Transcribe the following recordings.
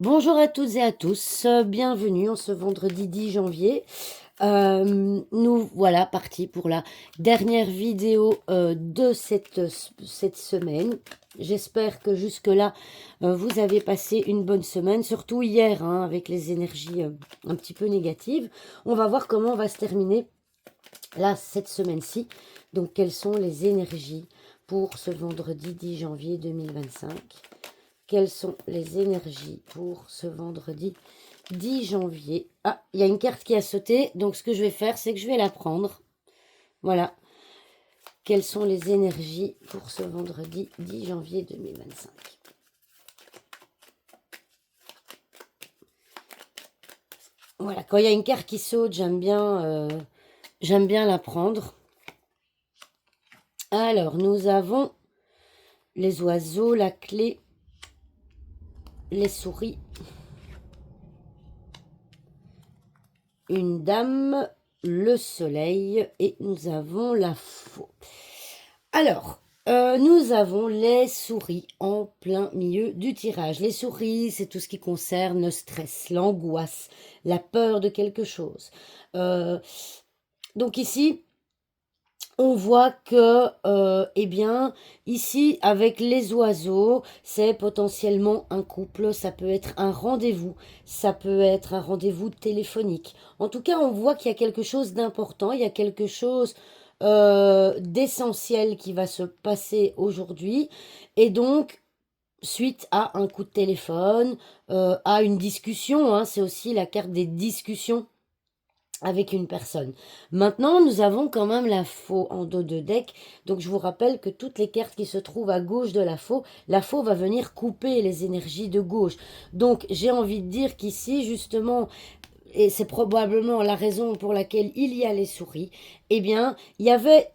Bonjour à toutes et à tous, bienvenue en ce vendredi 10 janvier. Nous voilà partis pour la dernière vidéo de cette semaine. J'espère que jusque-là, vous avez passé une bonne semaine, surtout hier, hein, avec les énergies un petit peu négatives. On va voir comment on va se terminer là, cette semaine-ci. Donc, quelles sont les énergies pour ce vendredi 10 janvier 2025 ? Quelles sont les énergies pour ce vendredi 10 janvier? Ah, il y a une carte qui a sauté. Donc, ce que je vais faire, c'est que je vais la prendre. Voilà. Quelles sont les énergies pour ce vendredi 10 janvier 2025? Voilà. Quand il y a une carte qui saute, j'aime bien la prendre. Alors, nous avons les oiseaux, la clé, les souris, une dame, le soleil et nous avons la faux. Alors, nous avons les souris en plein milieu du tirage. Les souris, c'est tout ce qui concerne le stress, l'angoisse, la peur de quelque chose. Donc ici, on voit que, eh bien, ici, avec les oiseaux, c'est potentiellement un couple, ça peut être un rendez-vous, ça peut être un rendez-vous téléphonique. En tout cas, on voit qu'il y a quelque chose d'important, il y a quelque chose d'essentiel qui va se passer aujourd'hui. Et donc, suite à un coup de téléphone, à une discussion, hein, c'est aussi la carte des discussions avec une personne. Maintenant, nous avons quand même la faux en dos de deck. Donc, je vous rappelle que toutes les cartes qui se trouvent à gauche de la faux va venir couper les énergies de gauche. Donc, j'ai envie de dire qu'ici, justement, et c'est probablement la raison pour laquelle il y a les souris, eh bien, il y avait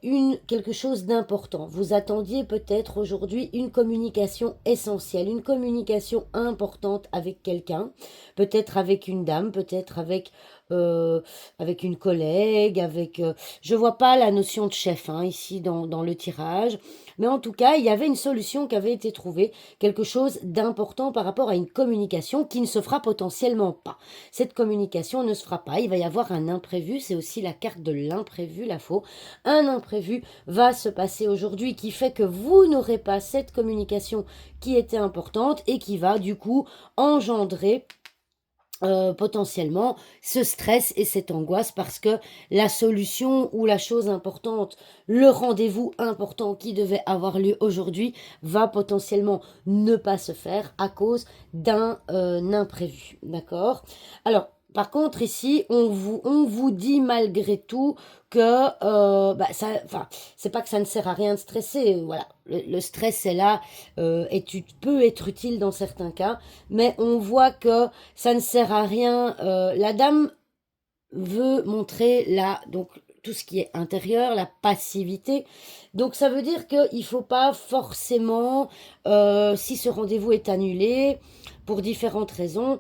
quelque chose d'important. Vous attendiez peut-être aujourd'hui une communication essentielle, une communication importante avec quelqu'un, peut-être avec une dame, peut-être avec une collègue, je vois pas la notion de chef hein, ici dans le tirage, mais en tout cas, il y avait une solution qui avait été trouvée, quelque chose d'important par rapport à une communication qui ne se fera potentiellement pas. Cette communication ne se fera pas, il va y avoir un imprévu, c'est aussi la carte de l'imprévu, la faux. Un imprévu va se passer aujourd'hui qui fait que vous n'aurez pas cette communication qui était importante et qui va du coup engendrer potentiellement ce stress et cette angoisse parce que la solution ou la chose importante, le rendez-vous important qui devait avoir lieu aujourd'hui va potentiellement ne pas se faire à cause d'un imprévu. D'accord? Alors, par contre, ici, on vous dit malgré tout que c'est pas que ça ne sert à rien de stresser. Voilà, le stress est là et tu peux être utile dans certains cas, mais on voit que ça ne sert à rien. La dame veut montrer donc tout ce qui est intérieur, la passivité. Donc ça veut dire qu'il ne faut pas forcément, si ce rendez-vous est annulé, pour différentes raisons,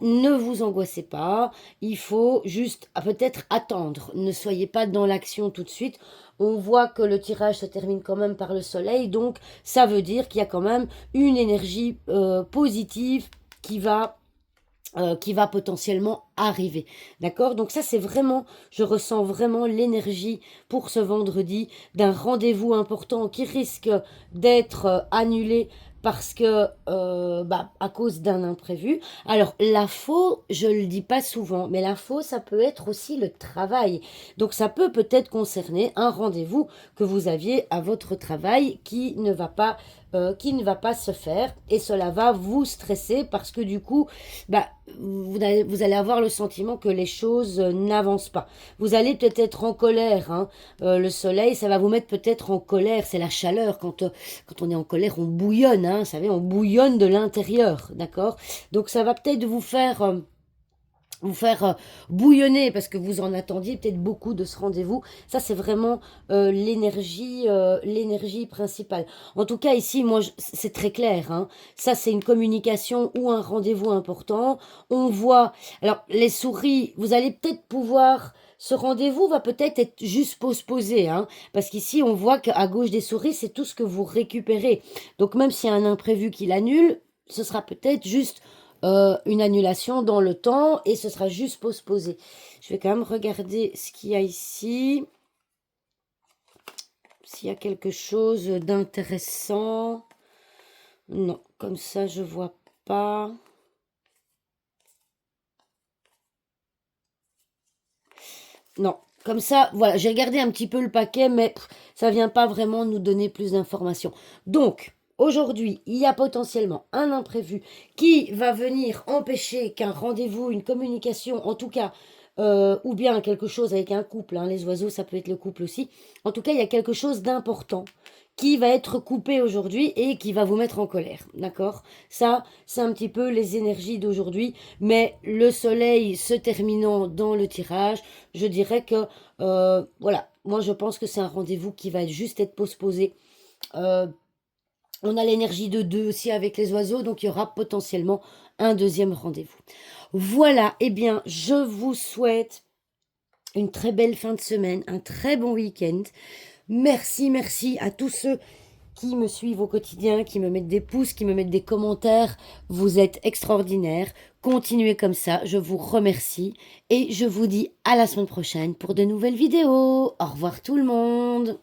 ne vous angoissez pas. Il faut juste peut-être attendre. Ne soyez pas dans l'action tout de suite. On voit que le tirage se termine quand même par le soleil. Donc ça veut dire qu'il y a quand même une énergie positive qui va potentiellement arriver. D'accord? Donc ça, c'est vraiment, je ressens vraiment l'énergie pour ce vendredi d'un rendez-vous important qui risque d'être annulé parce que à cause d'un imprévu. Alors la faux, je le dis pas souvent, mais la faux, ça peut être aussi le travail. Donc ça peut peut-être concerner un rendez-vous que vous aviez à votre travail qui ne va pas se faire et cela va vous stresser parce que du coup, vous allez avoir le sentiment que les choses n'avancent pas. Vous allez peut-être être en colère. Hein. Le soleil, ça va vous mettre peut-être en colère. C'est la chaleur. Quand on est en colère, on bouillonne. Hein, vous savez, on bouillonne de l'intérieur. D'accord? Donc ça va peut-être vous faire bouillonner parce que vous en attendiez peut-être beaucoup de ce rendez-vous. Ça, c'est vraiment l'énergie principale. En tout cas, ici, moi, c'est très clair. Hein. Ça, c'est une communication ou un rendez-vous important. On voit... Alors, les souris, vous allez peut-être pouvoir... Ce rendez-vous va peut-être être juste postposé, hein, parce qu'ici, on voit qu'à gauche des souris, c'est tout ce que vous récupérez. Donc, même s'il y a un imprévu qui l'annule, ce sera peut-être juste une annulation dans le temps et ce sera juste postposé. Je vais quand même regarder ce qu'il y a ici. S'il y a quelque chose d'intéressant. Non, comme ça, je vois pas. Non, comme ça, voilà, j'ai regardé un petit peu le paquet, mais ça vient pas vraiment nous donner plus d'informations. Donc, aujourd'hui, il y a potentiellement un imprévu qui va venir empêcher qu'un rendez-vous, une communication, en tout cas, ou bien quelque chose avec un couple, hein, les oiseaux, ça peut être le couple aussi. En tout cas, il y a quelque chose d'important qui va être coupé aujourd'hui et qui va vous mettre en colère, d'accord? Ça, c'est un petit peu les énergies d'aujourd'hui, mais le soleil se terminant dans le tirage, je dirais que, voilà, moi je pense que c'est un rendez-vous qui va juste être postposé. Euh, on a l'énergie de 2 aussi avec les oiseaux, donc il y aura potentiellement un deuxième rendez-vous. Voilà, eh bien, je vous souhaite une très belle fin de semaine, un très bon week-end. Merci, merci à tous ceux qui me suivent au quotidien, qui me mettent des pouces, qui me mettent des commentaires. Vous êtes extraordinaires. Continuez comme ça. Je vous remercie. Et je vous dis à la semaine prochaine pour de nouvelles vidéos. Au revoir tout le monde.